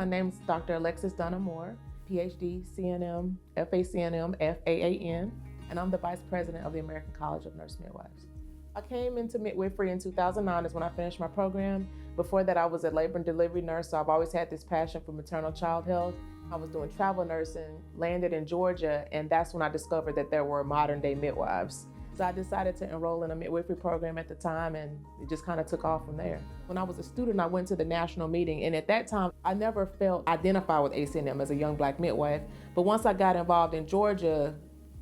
My name's Dr. Alexis Dunn Amore, PhD, CNM, FACNM, FAAN, and I'm the Vice President of the American College of Nurse-Midwives. I came into midwifery in 2009 is when I finished my program. Before that, I was a labor and delivery nurse, so I've always had this passion for maternal child health. I was doing travel nursing, landed in Georgia, and that's when I discovered that there were modern-day midwives. So I decided to enroll in a midwifery program at the time, and it just kind of took off from there. When I was a student, I went to the national meeting, and at that time, I never felt identified with ACNM as a young Black midwife. But once I got involved in Georgia,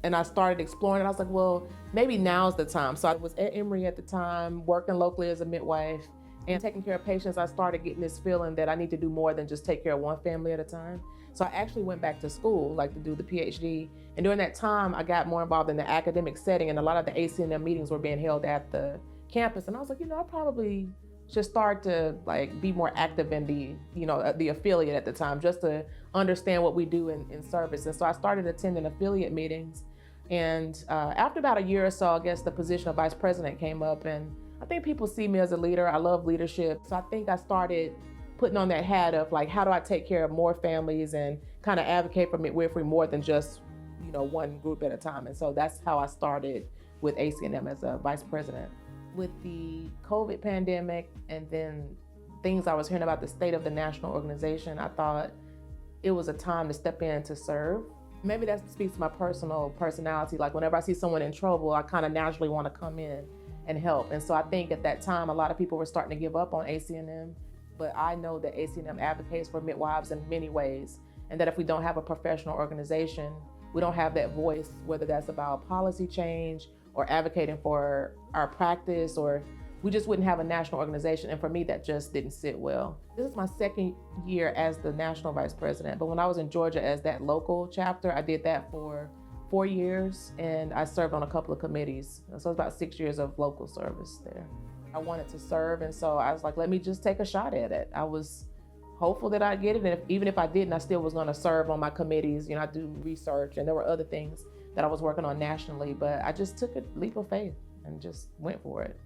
and I started exploring it, I was like, well, maybe now's the time. So I was at Emory at the time, working locally as a midwife, and taking care of patients. I started getting this feeling that I need to do more than just take care of one family at a time. So I actually went back to school, like to do the PhD. And during that time, I got more involved in the academic setting, and a lot of the ACNM meetings were being held at the campus. And I was like, I probably should start to be more active in the affiliate at the time, just to understand what we do in service. And so I started attending affiliate meetings. And after about a year or so, I guess the position of vice president came up, and I think people see me as a leader. I love leadership. So I think I started putting on that hat of how do I take care of more families and kind of advocate for midwifery more than just one group at a time. And so that's how I started with ACNM as a vice president. With the COVID pandemic and then things I was hearing about the state of the national organization, I thought it was a time to step in to serve. Maybe that speaks to my personal personality. Like whenever I see someone in trouble, I kind of naturally want to come in and help. And so I think at that time, a lot of people were starting to give up on ACNM. But I know that ACNM advocates for midwives in many ways, and that if we don't have a professional organization, we don't have that voice, whether that's about policy change or advocating for our practice, or we just wouldn't have a national organization. And for me, that just didn't sit well. This is my second year as the national vice president, but when I was in Georgia as that local chapter, I did that for 4 years, and I served on a couple of committees. So it was about 6 years of local service there. I wanted to serve, and so I was like, let me just take a shot at it. I was hopeful that I'd get it, and even if I didn't, I still was gonna serve on my committees. I do research, and there were other things that I was working on nationally, but I just took a leap of faith and just went for it.